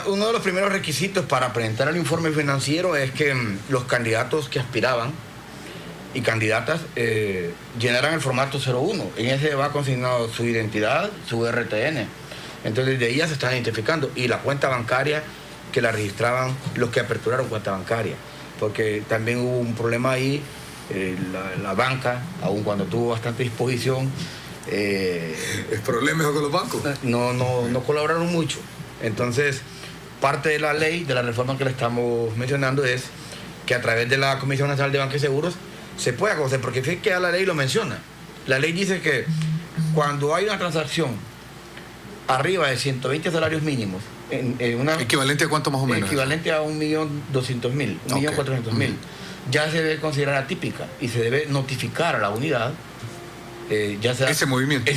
Uno de los primeros requisitos para presentar el informe financiero es que los candidatos que aspiraban y candidatas llenaran el formato 01. En ese va consignado su identidad, su RTN. Entonces de ahí ya se están identificando. Y la cuenta bancaria que la registraban los que aperturaron cuenta bancaria. Porque también hubo un problema ahí, la banca, aun cuando tuvo bastante disposición. ¿El problema es con los bancos? No colaboraron mucho. Entonces, parte de la ley, de la reforma que le estamos mencionando, es que a través de la Comisión Nacional de Bancos y Seguros se pueda conocer, porque fíjate que ya la ley lo menciona. La ley dice que cuando hay una transacción arriba de 120 salarios mínimos, ¿equivalente a cuánto más o menos? Equivalente a 1.200.000, 1.400.000, ya se debe considerar atípica y se debe notificar a la unidad ya sea ese movimiento,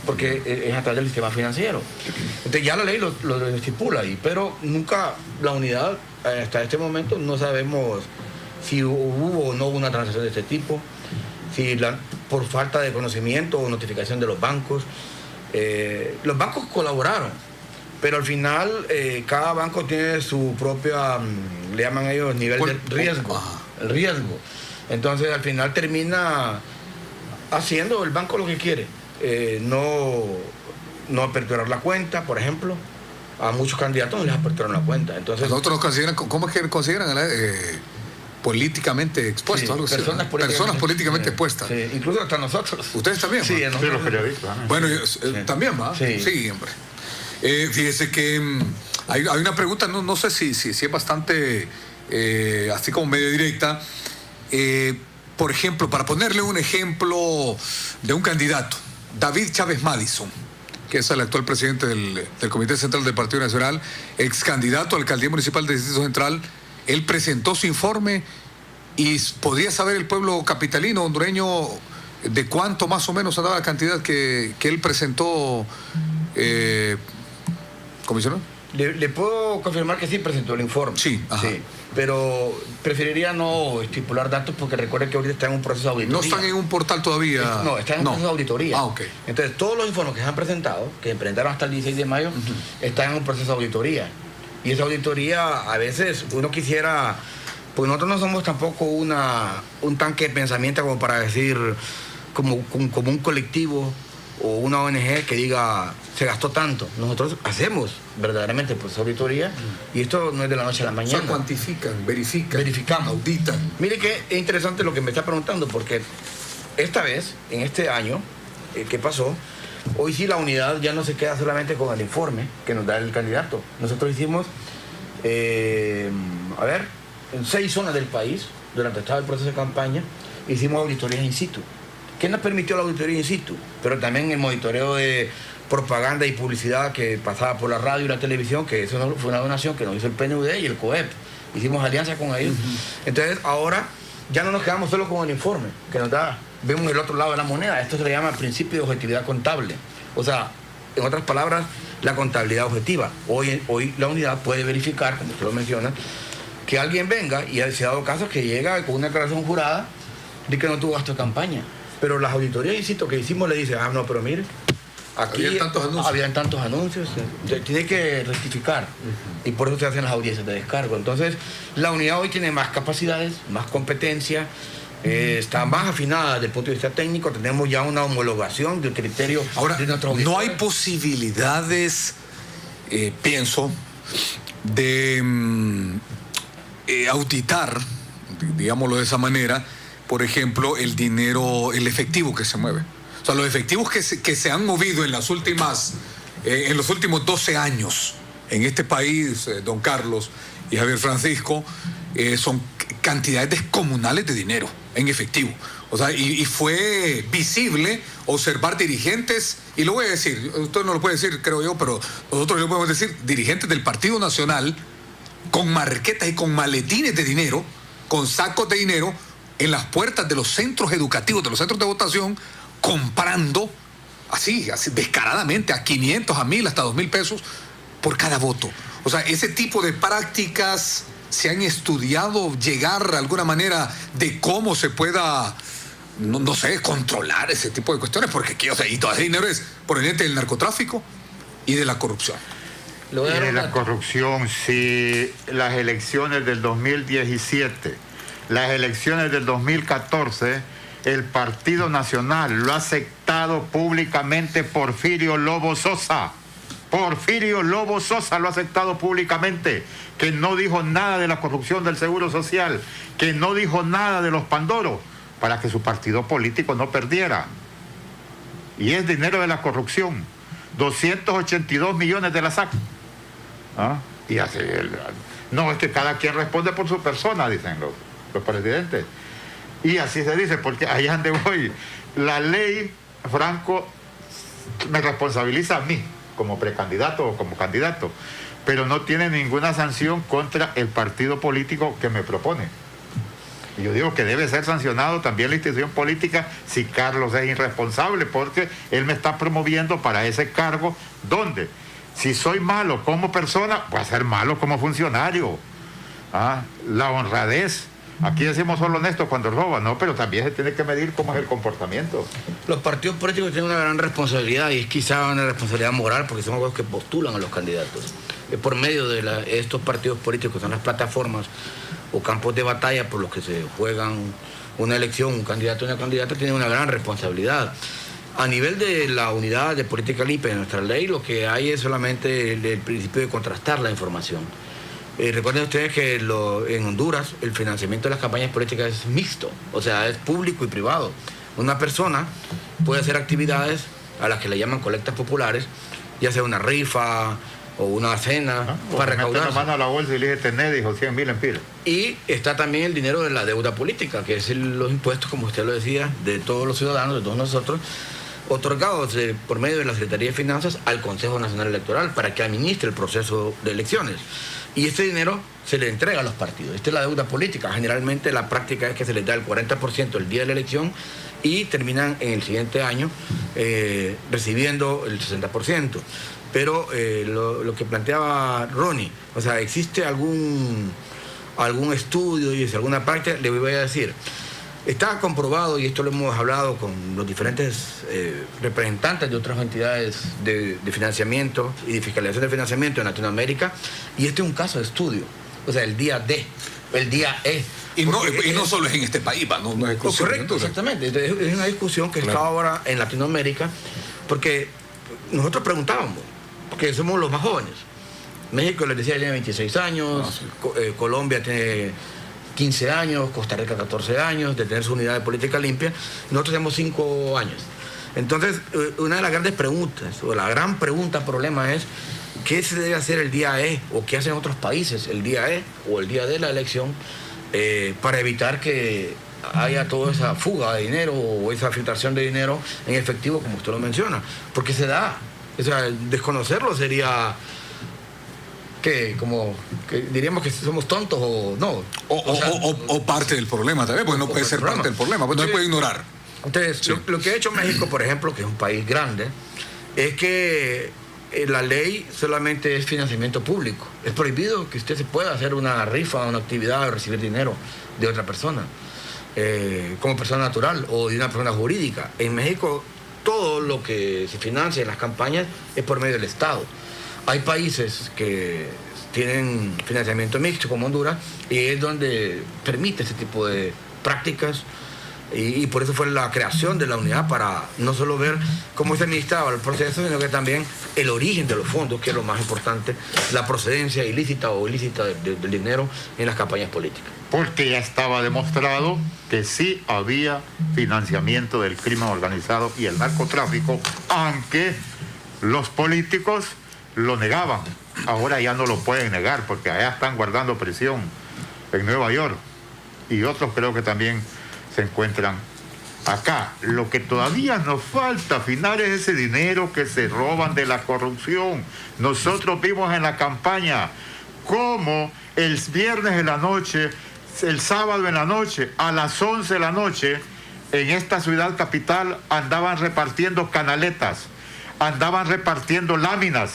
porque es a través del sistema financiero. Entonces ya la ley lo estipula ahí, pero nunca la unidad, hasta este momento, no sabemos si hubo o no hubo una transacción de este tipo, si por falta de conocimiento o notificación de los bancos. Los bancos colaboraron, pero al final cada banco tiene su propia, le llaman ellos, nivel de riesgo, el riesgo. Entonces al final termina haciendo el banco lo que quiere, no aperturar la cuenta, por ejemplo. A muchos candidatos no les aperturaron la cuenta. Entonces, nosotros nos consideran, ¿cómo es que consideran políticamente expuestos? Sí, algo personas políticamente expuestas. Sí, incluso hasta nosotros. ¿Ustedes también? Sí, los periodistas. Bueno, también va. Sí, hombre. Fíjese que hay una pregunta, no sé si es bastante así como medio directa. Por ejemplo, para ponerle un ejemplo de un candidato, David Chávez Madison, que es el actual presidente del Comité Central del Partido Nacional, ex candidato a alcaldía municipal del Distrito Central. Él presentó su informe y podría saber el pueblo capitalino, hondureño, de cuánto más o menos andaba la cantidad que él presentó, comisionado. Le puedo confirmar que sí presentó el informe. Sí, sí, pero preferiría no estipular datos porque recuerde que ahorita está en un proceso de auditoría. ¿No están en un portal todavía? No, está en un proceso de auditoría. Ok. Entonces, todos los informes que se han presentado, que presentaron hasta el 16 de mayo, están en un proceso de auditoría. Y esa auditoría, a veces, uno quisiera... Pues nosotros no somos tampoco un tanque de pensamiento como para decir, como un colectivo o una ONG que diga se gastó tanto. Nosotros hacemos verdaderamente pues auditoría y esto no es de la noche a la mañana. O sea, cuantifican, verificamos, auditan. Mire que es interesante lo que me está preguntando, porque esta vez, en este año, ¿qué pasó? Hoy sí la unidad ya no se queda solamente con el informe que nos da el candidato. Nosotros hicimos, en 6 zonas del país, durante todo el proceso de campaña, hicimos auditorías in situ. ¿Qué nos permitió la auditoría in situ? Pero también el monitoreo de propaganda y publicidad que pasaba por la radio y la televisión, que eso fue una donación que nos hizo el PNUD y el COEP. hicimos alianza con ellos. Entonces ahora ya no nos quedamos solo con el informe que nos da, vemos el otro lado de la moneda. Esto se le llama principio de objetividad contable. O sea, en otras palabras, la contabilidad objetiva. Hoy la unidad puede verificar, como usted lo menciona, que alguien venga, y se ha dado casos que llega con una declaración jurada de que no tuvo gasto de campaña. Pero las auditorías, insisto, que hicimos le dicen, no, pero mire, aquí habían tantos anuncios, tiene que rectificar. Y por eso se hacen las audiencias de descargo. Entonces, la unidad hoy tiene más capacidades, más competencia, está más afinada desde el punto de vista técnico, tenemos ya una homologación del criterio. Ahora, de nuestros no auditores. hay posibilidades, pienso, de auditar, digámoslo de esa manera, por ejemplo, el dinero, el efectivo que se mueve. O sea, los efectivos que se han movido en las últimas, en los últimos 12 años en este país, don Carlos y Javier Francisco, son cantidades descomunales de dinero en efectivo. O sea, y fue visible observar dirigentes, y lo voy a decir, usted no lo puede decir, creo yo, pero nosotros lo podemos decir, dirigentes del Partido Nacional con marquetas y con maletines de dinero, con sacos de dinero, en las puertas de los centros educativos, de los centros de votación, comprando así descaradamente a 500, a 1,000, hasta 2,000 pesos por cada voto. O sea, ese tipo de prácticas se han estudiado, llegar de alguna manera de cómo se pueda, no sé, controlar ese tipo de cuestiones, porque aquí, o sea, y todo ese dinero es proveniente del narcotráfico y de la corrupción. Y de la corrupción, si las elecciones del 2017, las elecciones del 2014, el Partido Nacional lo ha aceptado públicamente Porfirio Lobo Sosa. Porfirio Lobo Sosa lo ha aceptado públicamente, que no dijo nada de la corrupción del Seguro Social, que no dijo nada de los Pandoros, para que su partido político no perdiera. Y es dinero de la corrupción, 282 millones de la SAC. Y así, no, es que cada quien responde por su persona, dicen los presidentes. Y así se dice, porque allá donde voy, la ley, Franco, me responsabiliza a mí como precandidato o como candidato, pero no tiene ninguna sanción contra el partido político que me propone. Y yo digo que debe ser sancionado también la institución política si Carlos es irresponsable, porque él me está promoviendo para ese cargo donde, si soy malo como persona, voy a ser malo como funcionario. La honradez. Aquí decimos solo honesto cuando roba, no, pero también se tiene que medir cómo es el comportamiento. Los partidos políticos tienen una gran responsabilidad, y es quizá una responsabilidad moral, porque son los que postulan a los candidatos. Por medio de estos partidos políticos, son las plataformas o campos de batalla por los que se juegan una elección, un candidato y una candidata, tienen una gran responsabilidad. A nivel de la unidad de política limpia de nuestra ley, lo que hay es solamente el principio de contrastar la información. Recuerden ustedes que en Honduras el financiamiento de las campañas políticas es mixto, o sea, es público y privado. Una persona puede hacer actividades a las que le llaman colectas populares, ya sea una rifa o una cena, para recaudar. Mete la mano a la bolsa y le dije, tenés, dijo 100,000 empiras. Y está también el dinero de la deuda política, que es los impuestos, como usted lo decía, de todos los ciudadanos, de todos nosotros, otorgados por medio de la Secretaría de Finanzas al Consejo Nacional Electoral para que administre el proceso de elecciones. Y este dinero se le entrega a los partidos. Esta es la deuda política. Generalmente la práctica es que se les da el 40% el día de la elección y terminan en el siguiente año recibiendo el 60%. Pero lo que planteaba Ronnie, o sea, ¿existe algún estudio y alguna práctica? Le voy a decir, está comprobado, y esto lo hemos hablado con los diferentes representantes de otras entidades de financiamiento y de fiscalización de financiamiento en Latinoamérica, y este es un caso de estudio, o sea, el día D, el día E. Y no solo es en este país, no es exclusivo. Correcto, exactamente. Es una discusión que está ahora en Latinoamérica, porque nosotros preguntábamos, porque somos los más jóvenes. México, les decía, tiene 26 años, Colombia tiene 15 años, Costa Rica 14 años de tener su unidad de política limpia, nosotros tenemos 5 años. Entonces, una de las grandes preguntas, o la gran pregunta, problema es, ¿qué se debe hacer el día E, o qué hacen otros países el día E, o el día de la elección, para evitar que haya toda esa fuga de dinero, o esa filtración de dinero en efectivo, como usted lo menciona? Porque se da, o sea, desconocerlo sería que diríamos que somos tontos o no. O parte del problema también, porque no puede ser parte del problema, pues no se puede ignorar. Entonces, sí. Lo que ha hecho México, por ejemplo, que es un país grande, es que la ley solamente es financiamiento público. Es prohibido que usted se pueda hacer una rifa, una actividad o recibir dinero de otra persona, como persona natural o de una persona jurídica. En México, todo lo que se financia en las campañas es por medio del Estado. Hay países que tienen financiamiento mixto, como Honduras, y es donde permite ese tipo de prácticas. Y por eso fue la creación de la unidad, para no solo ver cómo se administraba el proceso, sino que también el origen de los fondos, que es lo más importante, la procedencia ilícita o ilícita del dinero en las campañas políticas. Porque ya estaba demostrado que sí había financiamiento del crimen organizado y el narcotráfico, aunque los políticos lo negaban. Ahora ya no lo pueden negar, porque allá están guardando prisión en Nueva York, y otros creo que también se encuentran acá. Lo que todavía nos falta afinar es ese dinero que se roban de la corrupción. Nosotros vimos en la campaña cómo el viernes en la noche, el sábado en la noche, a las 11 de la noche, en esta ciudad capital andaban repartiendo canaletas, andaban repartiendo láminas,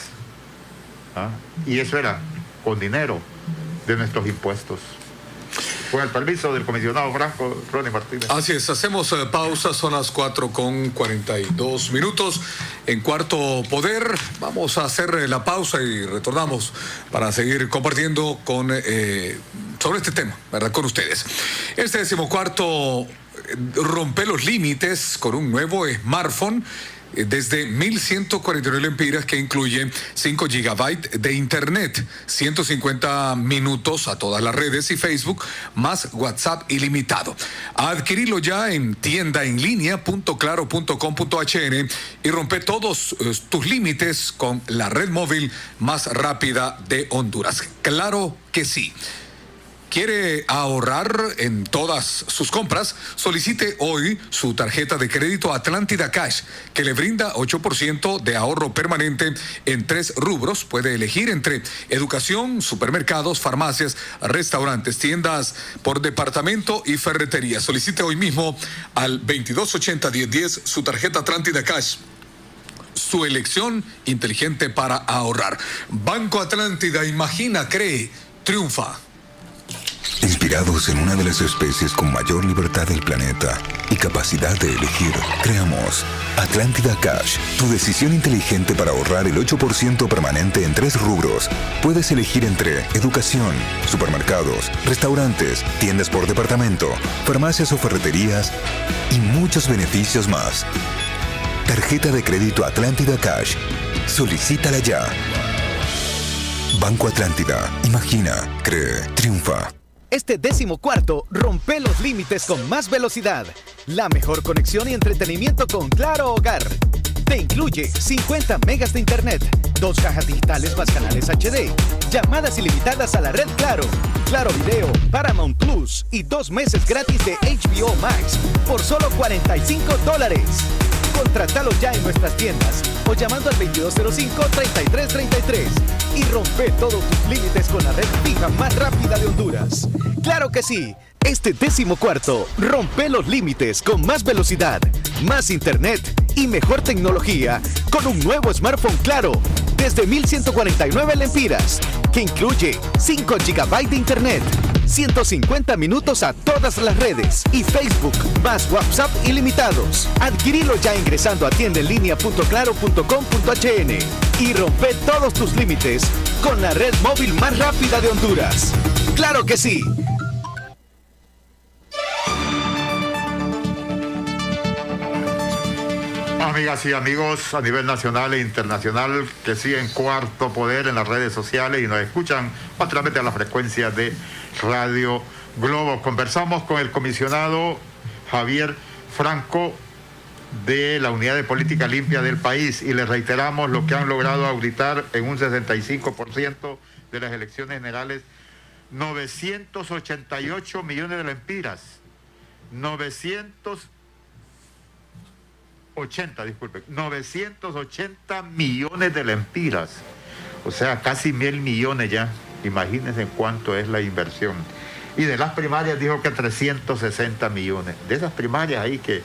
y eso era con dinero de nuestros impuestos. Con el permiso del comisionado Franco, Ronnie Martínez. Así es, hacemos pausa, son las 4:42. En Cuarto Poder vamos a hacer la pausa y retornamos para seguir compartiendo sobre este tema, ¿verdad? Con ustedes. Este 14º rompe los límites con un nuevo smartphone desde 1.149 lempiras, que incluye 5 GB de internet, 150 minutos a todas las redes y Facebook, más WhatsApp ilimitado. Adquirirlo ya en tiendaenlinea.claro.com.hn y rompe todos tus límites con la red móvil más rápida de Honduras. Claro que sí. ¿Quiere ahorrar en todas sus compras? Solicite hoy su tarjeta de crédito Atlántida Cash, que le brinda 8% de ahorro permanente en 3 rubros. Puede elegir entre educación, supermercados, farmacias, restaurantes, tiendas por departamento y ferretería. Solicite hoy mismo al 2280-1010 su tarjeta Atlántida Cash. Su elección inteligente para ahorrar. Banco Atlántida, imagina, cree, triunfa. Inspirados en una de las especies con mayor libertad del planeta y capacidad de elegir, creamos Atlántida Cash, tu decisión inteligente para ahorrar el 8% permanente en 3 rubros. Puedes elegir entre educación, supermercados, restaurantes, tiendas por departamento, farmacias o ferreterías y muchos beneficios más. Tarjeta de crédito Atlántida Cash. Solicítala ya. Banco Atlántida. Imagina, cree, triunfa. Este 14º rompe los límites con más velocidad. La mejor conexión y entretenimiento con Claro Hogar. Te incluye 50 megas de internet, 2 cajas digitales más canales HD, llamadas ilimitadas a la red Claro, Claro Video, Paramount Plus y 2 meses gratis de HBO Max por solo $45. Contrátalo ya en nuestras tiendas o llamando al 2205-3333 y rompe todos tus límites con la red fija más rápida de Honduras. ¡Claro que sí! Este 14º rompe los límites con más velocidad, más internet y mejor tecnología con un nuevo smartphone Claro desde 1.149 lempiras, que incluye 5 GB de internet, 150 minutos a todas las redes y Facebook, más WhatsApp ilimitados. Adquirilo ya ingresando a tiendaenlinea.claro.com.hn y rompe todos tus límites con la red móvil más rápida de Honduras. ¡Claro que sí! Amigas y amigos a nivel nacional e internacional que siguen Cuarto Poder en las redes sociales y nos escuchan a través de la frecuencia de Radio Globo. Conversamos con el comisionado Javier Franco de la Unidad de Política Limpia del país y les reiteramos lo que han logrado auditar en un 65% de las elecciones generales, 988 millones de lempiras, 980 millones de lempiras. O sea, casi 1.000 millones ya. Imagínense cuánto es la inversión. Y de las primarias dijo que 360 millones. De esas primarias ahí que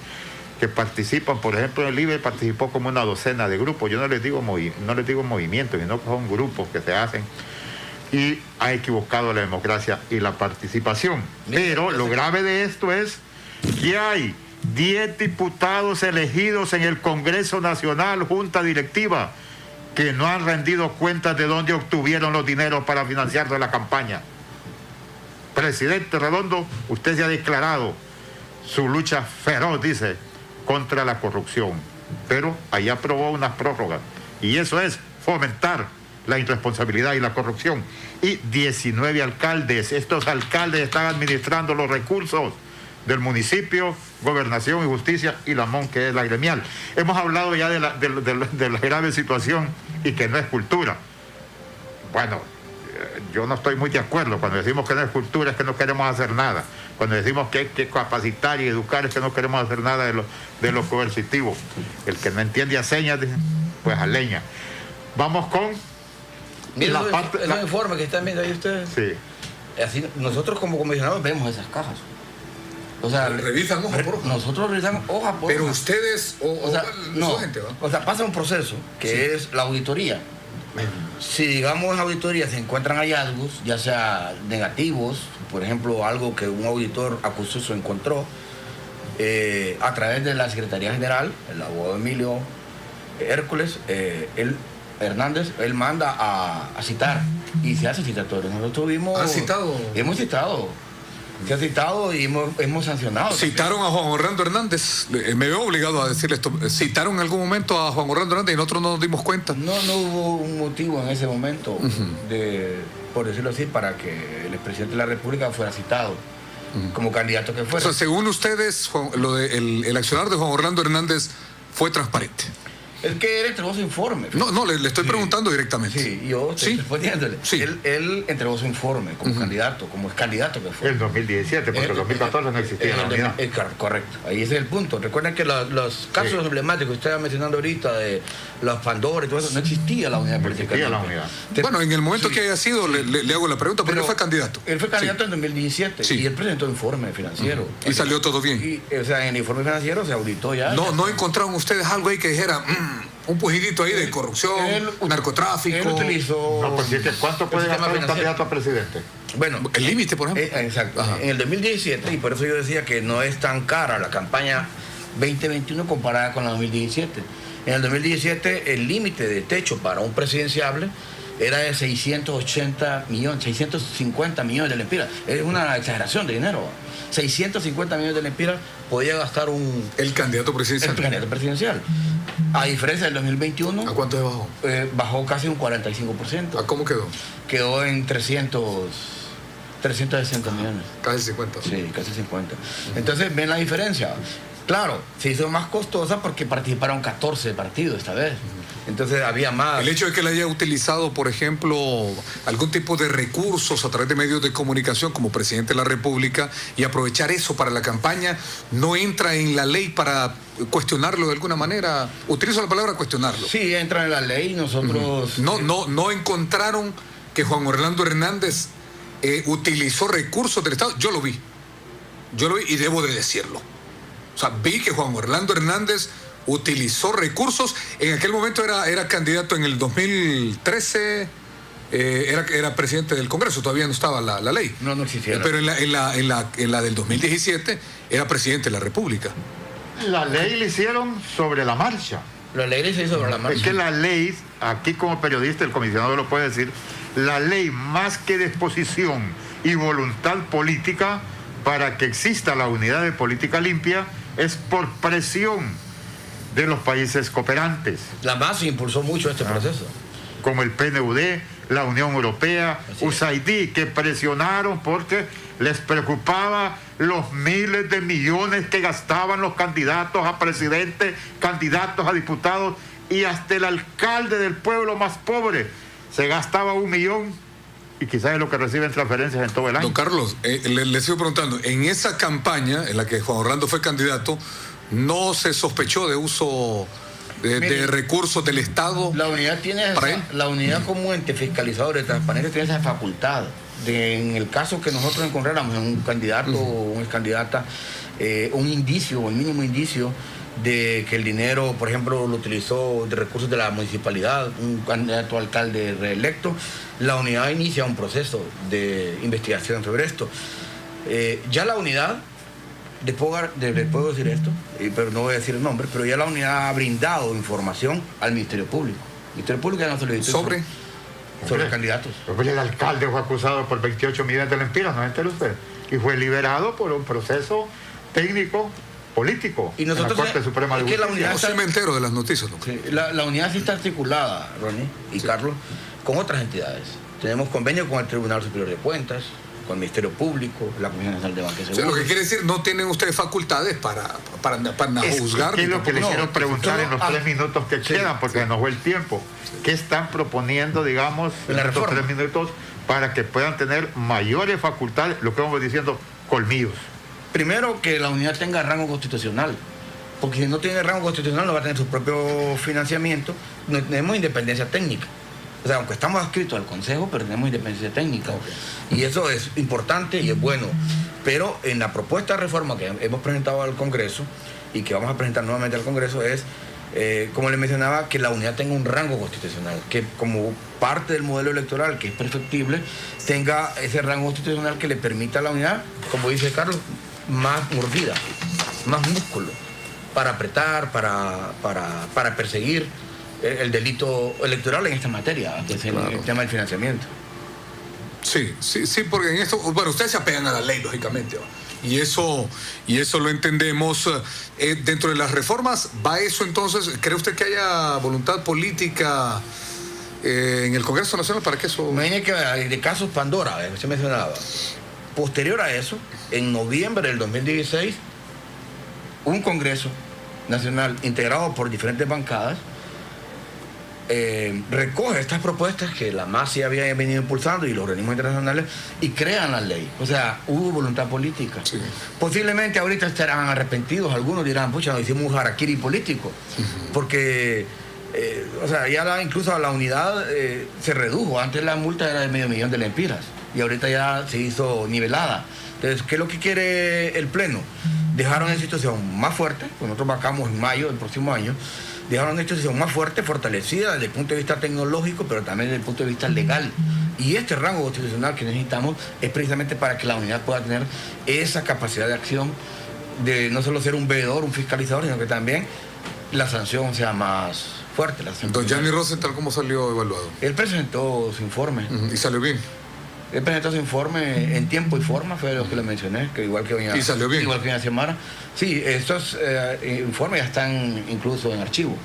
participan, por ejemplo, en el IBE participó como una docena de grupos. Yo no les digo movimientos, sino que son grupos que se hacen. Y ha equivocado la democracia y la participación. Pero lo grave de esto es que hay 10 diputados elegidos en el Congreso Nacional, Junta Directiva, que no han rendido cuentas de dónde obtuvieron los dineros para financiar la campaña. Presidente Redondo, usted se ha declarado su lucha feroz, dice, contra la corrupción, pero ahí aprobó unas prórrogas, y eso es fomentar la irresponsabilidad y la corrupción. Y 19 alcaldes, estos alcaldes están administrando los recursos del municipio, gobernación y justicia, y la MON, que es la gremial. Hemos hablado ya de la grave situación y que no es cultura. Bueno, yo no estoy muy de acuerdo. Cuando decimos que no es cultura es que no queremos hacer nada. Cuando decimos que hay que capacitar y educar es que no queremos hacer nada de lo coercitivo. El que no entiende a señas, pues a leña. Vamos con la parte... El informe que están viendo ahí ustedes. Sí. Así, nosotros como comisionados vemos esas cajas. O sea, revisan hoja por hoja. Nosotros revisamos hoja por hoja. Pero ustedes pasa un proceso que es la auditoría. Si, digamos, en la auditoría se encuentran hallazgos, ya sea negativos, por ejemplo, algo que un auditor acusoso encontró, a través de la Secretaría General, el abogado Emilio Hércules, Hernández, él manda a citar y se hace citatorio. Nosotros hemos citado. Se ha citado y hemos sancionado. Citaron a Juan Orlando Hernández. Me veo obligado a decirle esto. ¿Citaron en algún momento a Juan Orlando Hernández y nosotros no nos dimos cuenta? No hubo un motivo en ese momento, por decirlo así, para que el expresidente de la República fuera citado como candidato que fuera. O sea, según ustedes, el accionar de Juan Orlando Hernández fue transparente. Es que él entregó su informe. No, le estoy preguntando directamente. Sí, yo estoy respondiéndole. Sí. Él entregó su informe como candidato, como candidato que fue. El 2017, porque el 2014 no existía la unidad. Correcto, ahí ese es el punto. Recuerden que los casos emblemáticos que usted estaba mencionando ahorita de los Pandora y todo eso, no existía la unidad política. No existía la unidad. Bueno, en el momento que haya sido, le hago la pregunta, pero él fue candidato. Él fue candidato en 2017 y él presentó informe financiero. Y salió todo bien. O sea, en el informe financiero se auditó ya. No encontraron ustedes algo ahí que dijera... un pujidito ahí de corrupción, narcotráfico. Él utilizó... No, pues ¿cuánto puede gastar un candidato a presidente? Bueno, el límite, por ejemplo. Exacto. Ajá. En el 2017, y por eso yo decía que no es tan cara la campaña 2021 comparada con la 2017. En el 2017 el límite de techo para un presidenciable era de 650 millones de lempiras. Es una exageración de dinero. 650 millones de lempiras podía gastar el candidato presidencial. El candidato presidencial. A diferencia del 2021... ¿A cuánto bajó? Bajó casi un 45%. ¿A cómo quedó? Quedó en 360 millones. Casi 50. Sí, casi 50. Entonces, ven la diferencia. Claro, se hizo más costosa porque participaron 14 partidos esta vez. Entonces había más. El hecho de que él haya utilizado, por ejemplo, algún tipo de recursos a través de medios de comunicación como presidente de la República y aprovechar eso para la campaña, no entra en la ley para cuestionarlo de alguna manera. Utilizo la palabra cuestionarlo. Sí, entra en la ley. Nosotros... No encontraron que Juan Orlando Hernández utilizó recursos del Estado. Yo lo vi y debo de decirlo. O sea, vi que Juan Orlando Hernández utilizó recursos. En aquel momento era candidato en el 2013, era presidente del Congreso, todavía no estaba la ley. No existía. Pero en la del 2017 era presidente de la República. La ley le hicieron sobre la marcha. La ley se hizo sobre la marcha. Es que la ley, aquí como periodista, el comisionado lo puede decir, la ley más que disposición y voluntad política para que exista la unidad de política limpia es por presión de los países cooperantes. La MAS impulsó mucho este proceso. Como el PNUD, la Unión Europea, USAID, que presionaron porque les preocupaba los miles de millones que gastaban los candidatos a presidente, candidatos a diputados, y hasta el alcalde del pueblo más pobre se gastaba 1 millón y quizás es lo que reciben transferencias en todo el año. Don Carlos, le sigo preguntando, en esa campaña en la que Juan Orlando fue candidato, ¿no se sospechó de uso de recursos del Estado. La unidad tiene la unidad como ente fiscalizador de transparencia tiene esa facultad en el caso que nosotros encontráramos en un candidato o una candidata un indicio, el mínimo indicio de que el dinero, por ejemplo, lo utilizó de recursos de la municipalidad, un candidato a alcalde reelecto, la unidad inicia un proceso de investigación sobre esto. Ya la unidad, puedo decir esto, pero no voy a decir el nombre, pero ya la unidad ha brindado información al Ministerio Público. El Ministerio Público ya no solicitó sobre candidatos. El alcalde fue acusado por 28 millones de lempiras, ¿no entera usted? Y fue liberado por un proceso técnico político y nosotros en la Corte Suprema de Justicia. La unidad sí me entero de las noticias, ¿no? Sí, la unidad sí está articulada, Ronnie y Carlos, con otras entidades. Tenemos convenio con el Tribunal Superior de Cuentas, con el Ministerio Público, la Comisión Nacional de Banca y Seguros. Lo que quiere decir, no tienen ustedes facultades para juzgar. ¿Qué es lo que le quiero preguntar en los 3 minutos que quedan? Porque nos fue el tiempo. ¿Qué están proponiendo, digamos, en estos 3 minutos para que puedan tener mayores facultades, lo que vamos diciendo, colmillos? Primero, que la unidad tenga rango constitucional, porque si no tiene rango constitucional no va a tener su propio financiamiento, no tenemos independencia técnica. O sea, aunque estamos adscritos al Consejo, pero tenemos independencia técnica. Y eso es importante y es bueno. Pero en la propuesta de reforma que hemos presentado al Congreso y que vamos a presentar nuevamente al Congreso es, como les mencionaba, que la unidad tenga un rango constitucional, que como parte del modelo electoral, que es perfectible, tenga ese rango constitucional que le permita a la unidad, como dice Carlos, más mordida, más músculo, para apretar, para perseguir el delito electoral en esta materia, que es el tema del financiamiento. Sí, porque en esto, bueno, ustedes se apegan a la ley, lógicamente, y eso lo entendemos. Dentro de las reformas, ¿va eso entonces? ¿Cree usted que haya voluntad política en el Congreso Nacional para que eso...? Imagínate que de casos Pandora, se mencionaba. Posterior a eso, en noviembre del 2016, un Congreso Nacional integrado por diferentes bancadas recoge estas propuestas que la MASI había venido impulsando y los organismos internacionales y crean la ley. O sea, hubo voluntad política. Sí. Posiblemente ahorita estarán arrepentidos, algunos dirán, pucha, nos hicimos un harakiri político, porque o sea, ya incluso la unidad se redujo. Antes la multa era de $500,000 de lempiras y ahorita ya se hizo nivelada. Entonces, ¿qué es lo que quiere el Pleno? Dejaron una situación más fuerte, pues nosotros vacamos en mayo del próximo año, dejaron una situación más fuerte, fortalecida desde el punto de vista tecnológico, pero también desde el punto de vista legal. Y este rango constitucional que necesitamos es precisamente para que la unidad pueda tener esa capacidad de acción, de no solo ser un veedor, un fiscalizador, sino que también la sanción sea más fuerte. Don Gianni Rosenthal, ¿cómo salió evaluado? Él presentó su informe. ¿Y salió bien? Él presentó su informe en tiempo y forma, fue lo que le mencioné, que igual que doña... ¿Y salió bien? Igual que doña Xiomara. Sí, estos informes ya están incluso en archivo.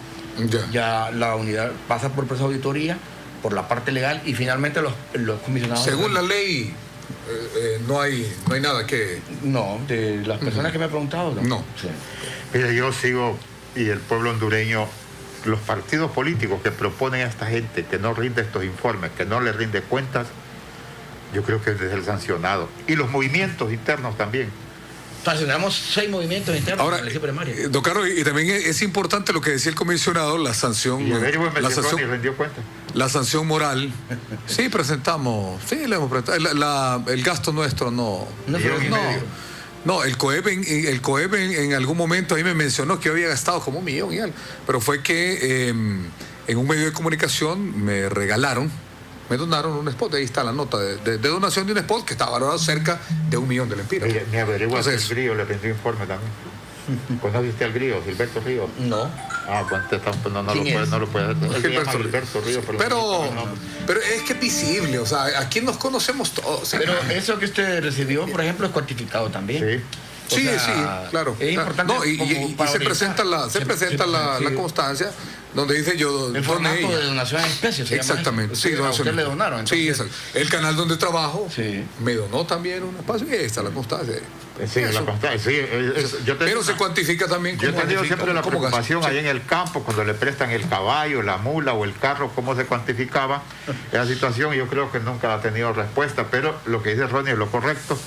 Ya la unidad pasa por proceso de auditoría, por la parte legal y finalmente los comisionados... Según la ley, no hay nada que... No, de las personas que me han preguntado... No. Sí. Mire, yo sigo, y el pueblo hondureño, los partidos políticos que proponen a esta gente que no rinde estos informes, que no le rinde cuentas, yo creo que es de ser sancionado. Y los movimientos internos también. Sancionamos 6 movimientos internos. Ahora, don Carlos, y también es importante lo que decía el comisionado, la sanción... Y rendió cuenta. La sanción moral. Sí, presentamos. Sí, le hemos presentado. El gasto nuestro no... No, el COEP en algún momento ahí me mencionó que yo había gastado como $1 millón y algo. Pero fue que en un medio de comunicación me donaron un spot, ahí está la nota de donación de un spot que está valorado cerca de $1 millón de lempiras. Me averigua si el Grillo le vendió informe también. ¿Conoce al Grillo, Gilberto Ríos? No. No lo puede hacer. Gilberto Ríos. Pero es que es visible, o sea, aquí nos conocemos todos. Pero eso que usted recibió, por ejemplo, es cuantificado también. Sí, claro. Es importante. No, y se presenta la constancia donde dice yo... El formato de donación en especie. Exactamente. Sí, a usted le donaron. Entonces... Sí, exacto. El canal donde trabajo me donó también un espacio y ahí está la constancia. Sí, la constancia. Sí, pero se cuantifica también. Yo he tenido siempre la preocupación ahí en el campo, cuando le prestan el caballo, la mula o el carro, cómo se cuantificaba esa situación. Yo creo que nunca ha tenido respuesta, pero lo que dice Ronnie es lo correcto.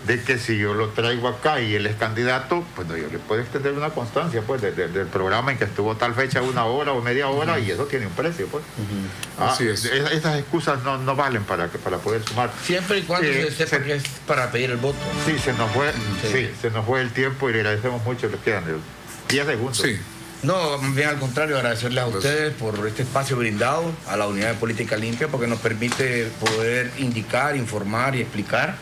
de que si yo lo traigo acá y él es candidato, pues no, yo le puedo extender una constancia pues del programa en que estuvo tal fecha 1 hora o media hora, y eso tiene un precio pues. Así es. Esas excusas no valen para poder sumar. Siempre y cuando se sepa que es para pedir el voto. Sí, se nos fue el tiempo y le agradecemos mucho. Les quedan 10 segundos. Sí. No, bien al contrario, agradecerles a ustedes por este espacio brindado a la Unidad de Política Limpia, porque nos permite poder indicar, informar y explicar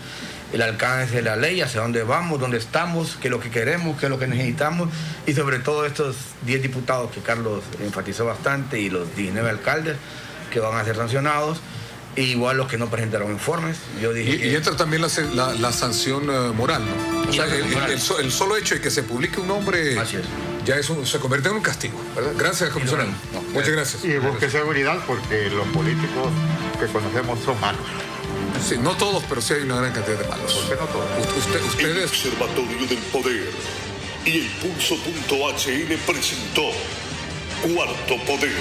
el alcance de la ley, hacia dónde vamos, dónde estamos, qué es lo que queremos, qué es lo que necesitamos, y sobre todo estos 10 diputados que Carlos enfatizó bastante y los 19 alcaldes que van a ser sancionados, e igual los que no presentaron informes. Yo dije y entra también la sanción moral, ¿no? O sea, el solo hecho de que se publique un nombre ya se convierte en un castigo, ¿verdad? Gracias, comisionado. Muchas gracias. Y busque seguridad, porque los políticos que conocemos son malos. Sí, no todos, pero sí hay una gran cantidad de malos. ¿Por qué no todos? Ustedes... El Observatorio del Poder y el Pulso.hn presentó Cuarto Poder.